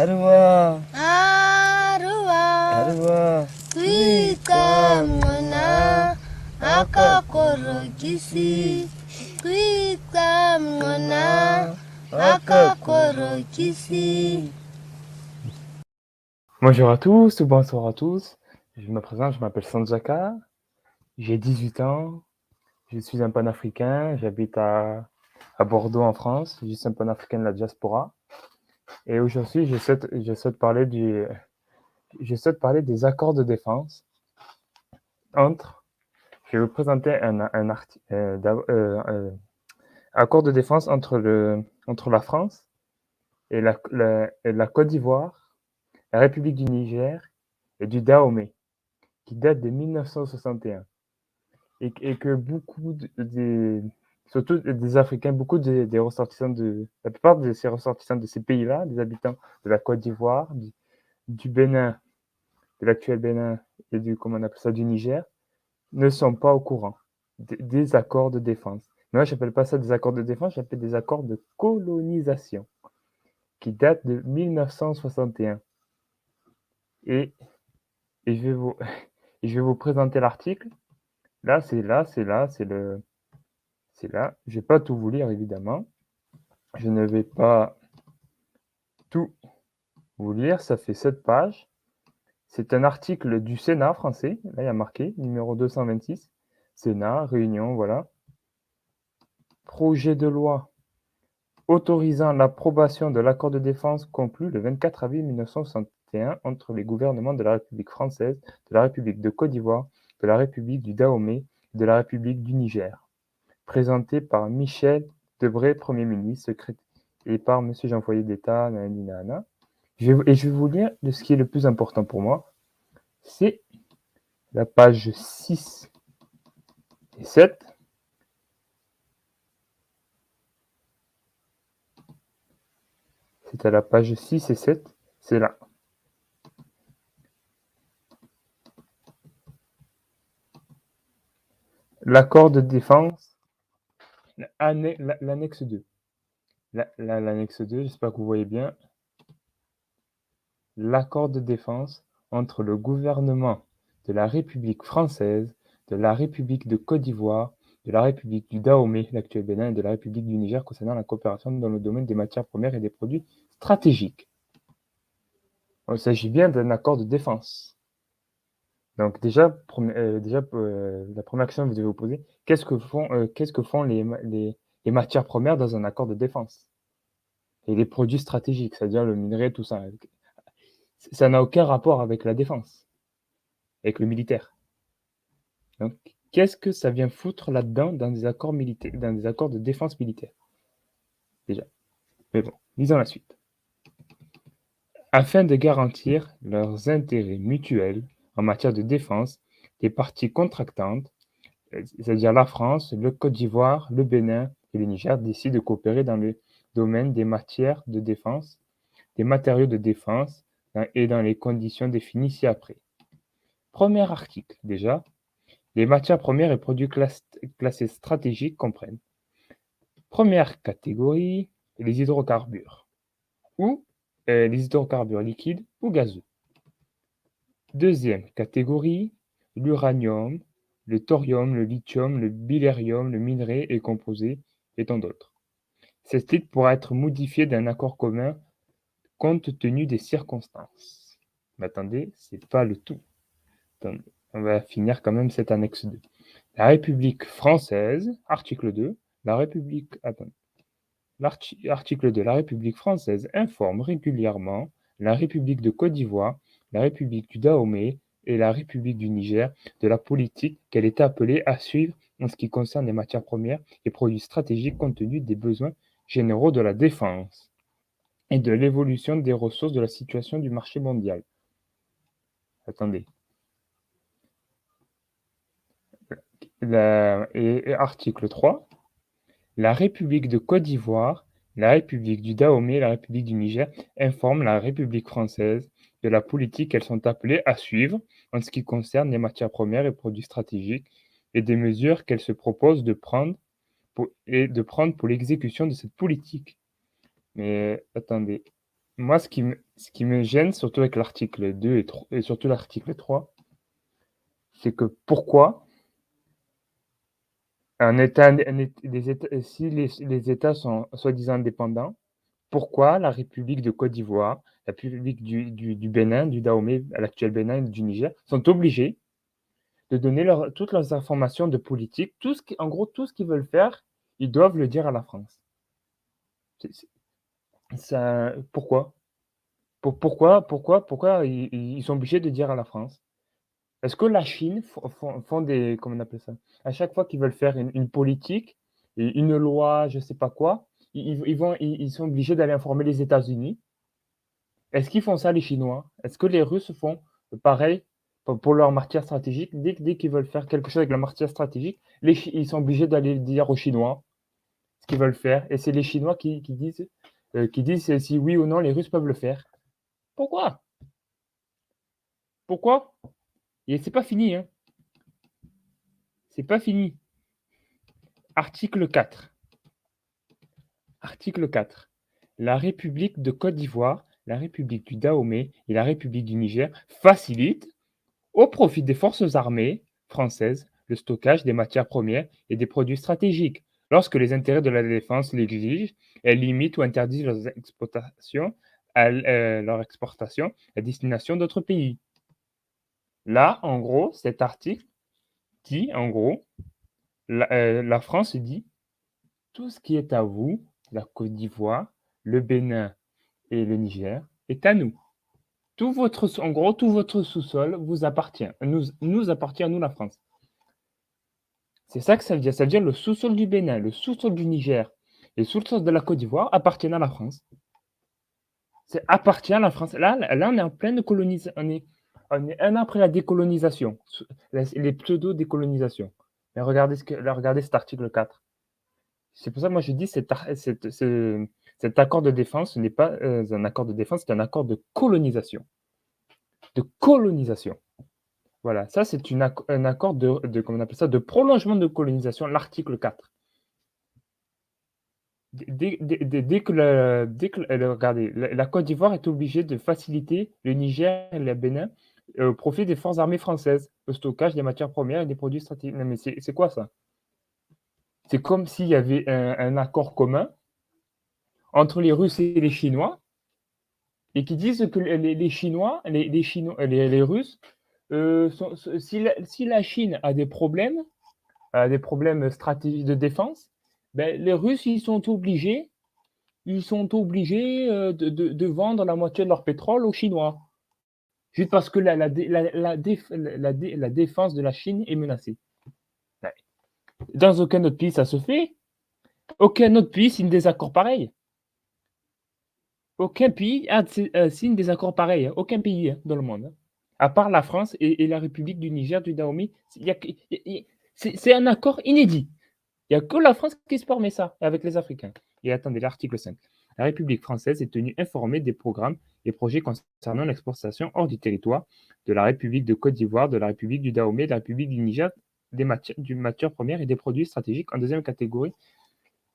Arwa, Arwa, Arwa, kuika mwana, akakorokisi. Kuika mwana, akakorokisi. Bonjour à tous ou bonsoir à tous. Je me présente, je m'appelle Sanjaka, j'ai 18 ans, je suis un panafricain, j'habite à Bordeaux en France, je suis un panafricain de la diaspora. Et aujourd'hui, je souhaite parler des accords de défense entre, je vais vous présenter accord de défense entre la France et la Côte d'Ivoire, la République du Niger et du Dahomey, qui date de 1961. Et que surtout des Africains, des ressortissants la plupart de ces ressortissants de ces pays-là, des habitants de la Côte d'Ivoire, du Bénin, de l'actuel Bénin et comment on appelle ça, du Niger, ne sont pas au courant des accords de défense. Moi, je n'appelle pas ça des accords de défense, j'appelle des accords de colonisation qui datent de 1961. Et, et je vais vous, je vais vous présenter l'article. Là. Je vais pas tout vous lire, évidemment. Je ne vais pas tout vous lire. Ça fait 7 pages. C'est un article du Sénat français. Là, il y a marqué numéro 226. Sénat, réunion, voilà. Projet de loi autorisant l'approbation de l'accord de défense conclu le 24 avril 1961 entre les gouvernements de la République française, de la République de Côte d'Ivoire, de la République du Dahomey et de la République du Niger. Présenté par Michel Debré, Premier ministre, et par M. Jean Foyer d'État, nanana. Je vais vous lire de ce qui est le plus important pour moi. C'est la page 6 et 7. C'est à la page 6 et 7. C'est là. L'accord de défense, l'annexe 2. L'annexe 2, j'espère que vous voyez bien. L'accord de défense entre le gouvernement de la République française, de la République de Côte d'Ivoire, de la République du Dahomey, l'actuel Bénin, et de la République du Niger concernant la coopération dans le domaine des matières premières et des produits stratégiques. Il s'agit bien d'un accord de défense. Donc déjà, la première question que vous devez vous poser, qu'est-ce que font les matières premières dans un accord de défense? Et les produits stratégiques, c'est-à-dire le minerai, tout ça. Ça n'a aucun rapport avec la défense, avec le militaire. Donc, qu'est-ce que ça vient foutre là-dedans dans des accords militaires, dans des accords de défense militaire? Déjà. Mais bon, lisons la suite. Afin de garantir leurs intérêts mutuels en matière de défense, les parties contractantes, c'est-à-dire la France, le Côte d'Ivoire, le Bénin et le Niger, décident de coopérer dans le domaine des matières de défense, des matériaux de défense et dans les conditions définies ci-après. Premier article, déjà. Les matières premières et produits classés stratégiques comprennent: première catégorie, les hydrocarbures, ou les hydrocarbures liquides ou gazeux. Deuxième catégorie, l'uranium, le thorium, le lithium, le beryllium, le minerai et composés, et tant d'autres. Cette liste pourra être modifiée d'un accord commun compte tenu des circonstances. Mais attendez, c'est pas le tout. Attendez, on va finir quand même cette annexe 2. La République française, article 2, l'article 2, la République française informe régulièrement la République de Côte d'Ivoire, la République du Dahomey et la République du Niger de la politique qu'elle est appelée à suivre en ce qui concerne les matières premières et produits stratégiques compte tenu des besoins généraux de la défense et de l'évolution des ressources de la situation du marché mondial. Attendez. Article 3. La République de Côte d'Ivoire, la République du Dahomey et la République du Niger informent la République française de la politique qu'elles sont appelées à suivre en ce qui concerne les matières premières et produits stratégiques et des mesures qu'elles se proposent de prendre pour l'exécution de cette politique. Mais attendez, Moi, ce qui me gêne, surtout avec l'article 2 et surtout l'article 3, c'est que pourquoi si les États sont soi-disant indépendants, pourquoi la République de Côte d'Ivoire, la République du Bénin, du Dahomey, l'actuel Bénin et du Niger, sont obligés de donner toutes leurs informations de politique, en gros, tout ce qu'ils veulent faire, ils doivent le dire à la France. Pourquoi? Pourquoi ils sont obligés de dire à la France? Est-ce que la Chine font des, comment on appelle ça? À chaque fois qu'ils veulent faire une politique, une loi, je sais pas quoi, ils sont obligés d'aller informer les États-Unis. Est-ce qu'ils font ça, les Chinois? Est-ce que les Russes font pareil pour leur matière stratégique? Dès qu'ils veulent faire quelque chose avec la matière stratégique, ils sont obligés d'aller dire aux Chinois ce qu'ils veulent faire. Et c'est les Chinois qui disent si oui ou non les Russes peuvent le faire. Pourquoi? Pourquoi? Et c'est pas fini, hein. C'est pas fini. Article 4. Article 4. La République de Côte d'Ivoire, la République du Dahomey et la République du Niger facilitent, au profit des forces armées françaises, le stockage des matières premières et des produits stratégiques. Lorsque les intérêts de la défense l'exigent, elles limitent ou interdisent leur exportation à destination d'autres pays. Là, en gros, cet article dit, en gros, la France dit tout ce qui est à vous, la Côte d'Ivoire, le Bénin et le Niger, est à nous. En gros, tout votre sous-sol vous appartient, nous appartient à nous, la France. C'est ça que ça veut dire. Ça veut dire le sous-sol du Bénin, le sous-sol du Niger et le sous-sol de la Côte d'Ivoire appartiennent à la France. C'est appartient à la France. Là, on est en pleine colonisation. On est un an après la décolonisation, les pseudo-décolonisations. Mais regardez cet article 4. C'est pour ça que moi je dis cet accord de défense, ce n'est pas un accord de défense, c'est un accord de colonisation. De colonisation. Voilà, ça c'est un accord comment on appelle ça, de prolongement de colonisation, l'article 4. Dès que regardez, la Côte d'Ivoire est obligée de faciliter le Niger et le Bénin au profit des forces armées françaises, le stockage des matières premières et des produits stratégiques. Non, mais c'est quoi ça? C'est comme s'il y avait un accord commun entre les Russes et les Chinois, et qui disent que les Chinois, les Russes, si la Chine a des problèmes stratégiques de défense, ben, les Russes, ils sont obligés de vendre la moitié de leur pétrole aux Chinois, juste parce que la défense de la Chine est menacée. Dans aucun autre pays, ça se fait. Aucun autre pays signe des accords pareils. Aucun pays signe des accords pareils. Aucun pays dans le monde. À part la France et la République du Niger, du Dahomey. C'est un accord inédit. Il n'y a que la France qui se permet ça avec les Africains. Et attendez, l'article 5. La République française est tenue informée des programmes et projets concernant l'exportation hors du territoire de la République de Côte d'Ivoire, de la République du Dahomey, de la République du Niger, des matières premières et des produits stratégiques en deuxième catégorie,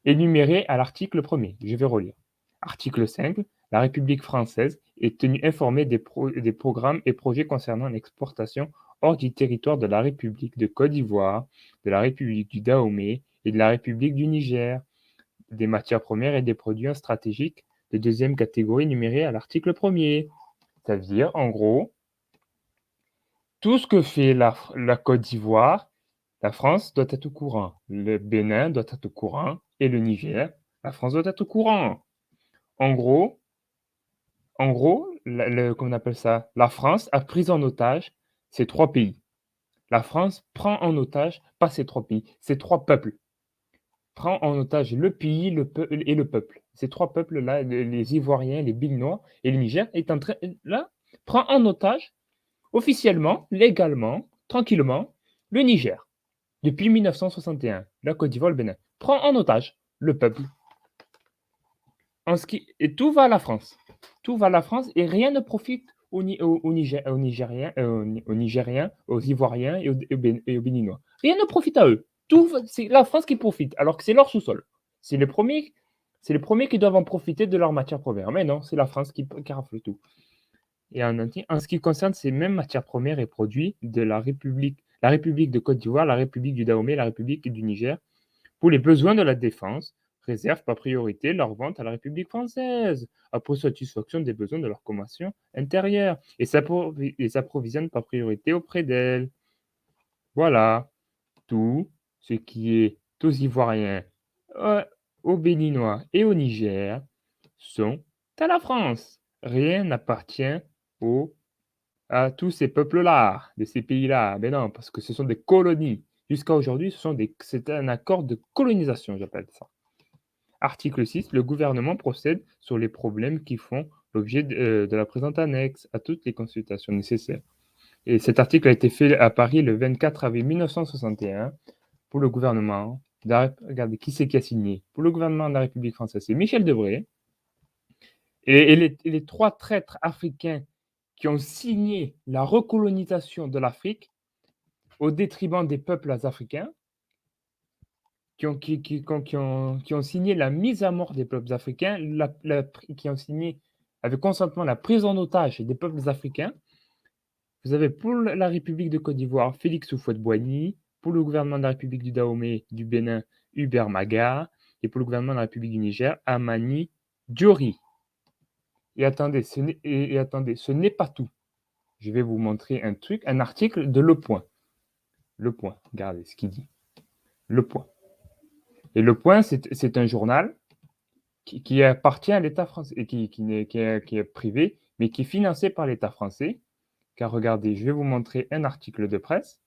énumérés à l'article 1er. Je vais relire. Article 5. La République française est tenue informée des programmes et projets concernant l'exportation hors du territoire de la République de Côte d'Ivoire, de la République du Dahomey et de la République du Niger, des matières premières et des produits stratégiques de deuxième catégorie énumérés à l'article 1er. Ça veut dire, en gros, tout ce que fait la Côte d'Ivoire, la France doit être au courant. Le Bénin doit être au courant. Et le Niger, la France doit être au courant. En gros, comment on appelle ça? La France a pris en otage ces trois pays. La France prend en otage pas ces trois pays, ces trois peuples. Prend en otage le pays, le peuple et le peuple. Ces trois peuples-là, les Ivoiriens, les Béninois et le Niger, prend en otage officiellement, légalement, tranquillement, le Niger. Depuis 1961, la Côte d'Ivoire, le Bénin, prend en otage le peuple. Et tout va à la France. Tout va à la France et rien ne profite aux Nigériens, aux Ivoiriens et aux Béninois. Rien ne profite à eux. C'est la France qui profite, alors que c'est leur sous-sol. C'est les premiers C'est les premiers qui doivent en profiter de leurs matières premières. Mais non, c'est la France qui rafle tout. Et en ce qui concerne ces mêmes matières premières et produits de la République de Côte d'Ivoire, la République du Dahomey, la République du Niger, pour les besoins de la défense, réservent par priorité leur vente à la République française, après satisfaction des besoins de leur consommation intérieure, et s'approvisionnent par priorité auprès d'elle. Voilà, tout ce qui est aux Ivoiriens, aux Béninois et au Niger sont à la France. Rien n'appartient à tous ces peuples-là, de ces pays-là. Mais non, parce que ce sont des colonies. Jusqu'à aujourd'hui, c'est un accord de colonisation, j'appelle ça. Article 6. Le gouvernement procède sur les problèmes qui font l'objet de la présente annexe à toutes les consultations nécessaires. Et cet article a été fait à Paris le 24 avril 1961 pour le gouvernement. Regardez, qui c'est qui a signé? Pour le gouvernement de la République française, c'est Michel Debré. Et les trois traîtres africains qui ont signé la recolonisation de l'Afrique au détriment des peuples africains, qui ont signé la mise à mort des peuples africains, qui ont signé avec consentement la prise en otage des peuples africains. Vous avez pour la République de Côte d'Ivoire, Félix Houphouët-Boigny, pour le gouvernement de la République du Dahomey, du Bénin, Hubert Maga, et pour le gouvernement de la République du Niger, Amani Diori. Et attendez, ce n'est pas tout. Je vais vous montrer un article de Le Point. Le Point, regardez ce qu'il dit. Le Point. Et Le Point, c'est un journal qui appartient à l'État français, et qui est privé, mais qui est financé par l'État français. Car regardez, je vais vous montrer un article de presse.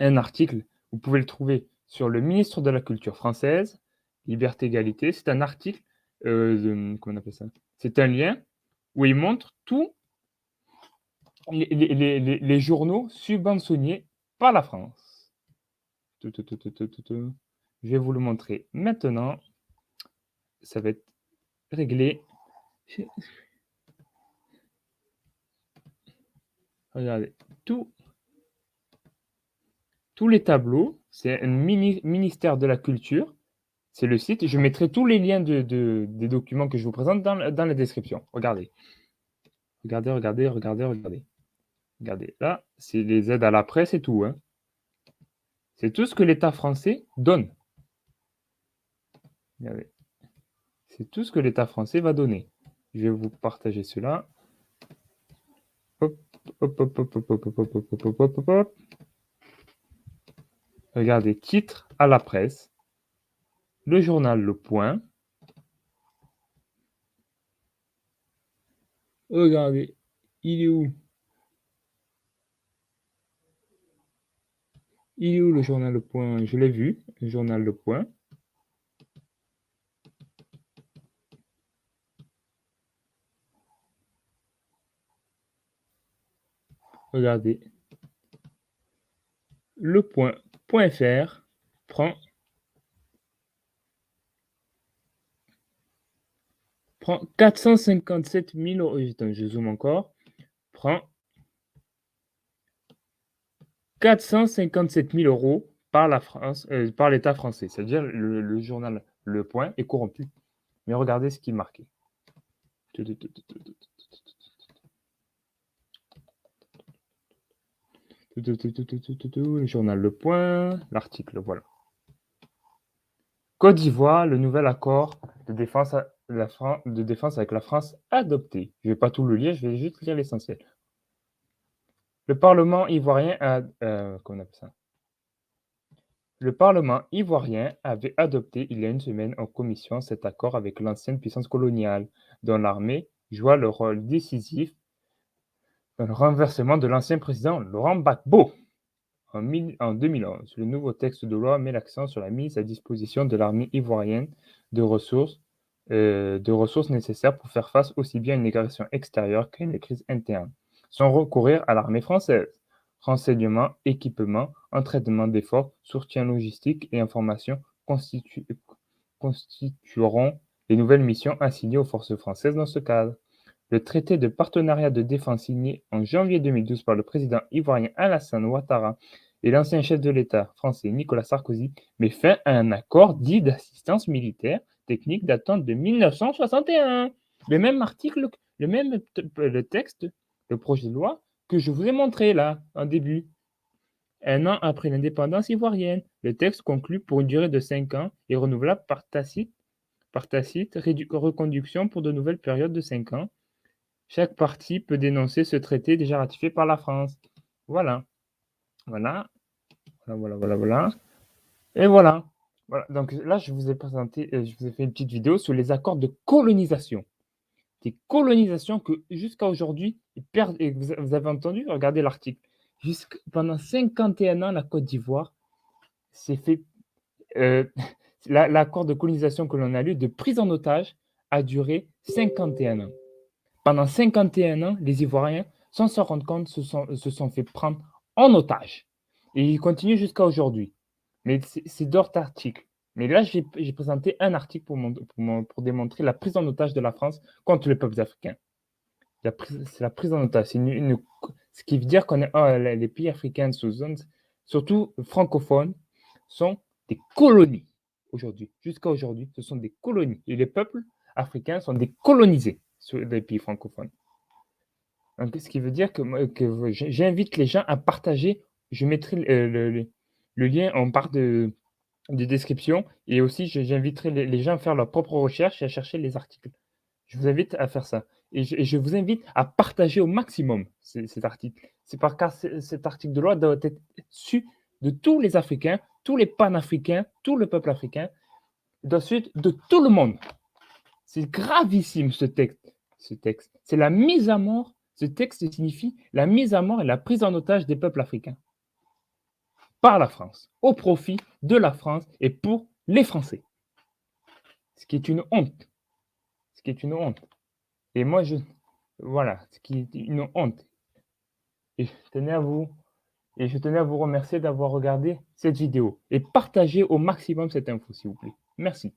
Un article, vous pouvez le trouver sur le ministre de la Culture française, Liberté, Égalité. C'est un article, comment on appelle ça? C'est un lien où il montre tous les journaux subventionnés par la France. Je vais vous le montrer maintenant. Ça va être réglé. Regardez, tous les tableaux, c'est un ministère de la Culture. C'est le site. Je mettrai tous les liens des documents que je vous présente dans la description. Regardez. Regardez. Regardez. Là, c'est les aides à la presse et tout. Hein. C'est tout ce que l'État français donne. Regardez. C'est tout ce que l'État français va donner. Je vais vous partager cela. Hop. Regardez, titre à la presse. Le journal Le Point. Regardez, il est où? Il est où le journal Le Point? Je l'ai vu, le journal Le Point. Regardez. Lepoint.fr prend 457 000 euros. Attends, je zoome encore. Prend 457 000 euros par la France, par l'État français. C'est-à-dire le journal Le Point est corrompu. Mais regardez ce qui est marqué. Le journal Le Point, l'article, voilà. Côte d'Ivoire, le nouvel accord de défense avec la France adopté. Je ne vais pas tout le lire, je vais juste lire l'essentiel. Le Parlement ivoirien Le Parlement ivoirien avait adopté il y a une semaine en commission cet accord avec l'ancienne puissance coloniale, dont l'armée joua le rôle décisif dans le renversement de l'ancien président Laurent Gbagbo. En 2011, le nouveau texte de loi met l'accent sur la mise à disposition de l'armée ivoirienne de ressources nécessaires pour faire face aussi bien à une agression extérieure qu'à une crise interne, sans recourir à l'armée française. Renseignements, équipements, entraînement d'efforts, soutien logistique et information constitueront les nouvelles missions assignées aux forces françaises dans ce cadre. Le traité de partenariat de défense signé en janvier 2012 par le président ivoirien Alassane Ouattara et l'ancien chef de l'État français Nicolas Sarkozy met fin à un accord dit d'assistance militaire technique datant de 1961. Le même article, le texte, le projet de loi que je vous ai montré là, en début. Un an après l'indépendance ivoirienne, le texte conclut pour une durée de 5 ans et renouvelable par tacite reconduction pour de nouvelles périodes de 5 ans. Chaque partie peut dénoncer ce traité déjà ratifié par la France. Voilà. Voilà. Voilà. Et voilà. Voilà. Donc là, je vous ai fait une petite vidéo sur les accords de colonisation. Des colonisations que jusqu'à aujourd'hui, et vous avez entendu, regardez l'article. Pendant 51 ans, la Côte d'Ivoire s'est fait. L'accord de colonisation que l'on a lu de prise en otage a duré 51 ans. Pendant 51 ans, les Ivoiriens, sans s'en rendre compte, se sont fait prendre en otage. Et ils continuent jusqu'à aujourd'hui. Mais c'est d'autres articles. Mais là, j'ai présenté un article pour démontrer la prise en otage de la France contre les peuples africains. C'est la prise en otage. Ce qui veut dire qu'on les pays africains sous zone, surtout francophones, sont des colonies aujourd'hui. Jusqu'à aujourd'hui, ce sont des colonies. Et les peuples africains sont des colonisés sur les pays francophones. Donc, ce qui veut dire que j'invite les gens à partager. Je mettrai le lien en barre de description. Et aussi, j'inviterai les gens à faire leur propre recherche et à chercher les articles. Je vous invite à faire ça. Et je vous invite à partager au maximum cet article. C'est car cet article de loi doit être su de tous les Africains, tous les panafricains, tout le peuple africain, de tout le monde. C'est gravissime ce texte. C'est la mise à mort. Ce texte signifie la mise à mort et la prise en otage des peuples africains par la France, au profit de la France et pour les Français. Ce qui est une honte. Ce qui est une honte. Et moi, voilà, ce qui est une honte. Et je tenais à vous remercier d'avoir regardé cette vidéo et partagez au maximum cette info, s'il vous plaît. Merci.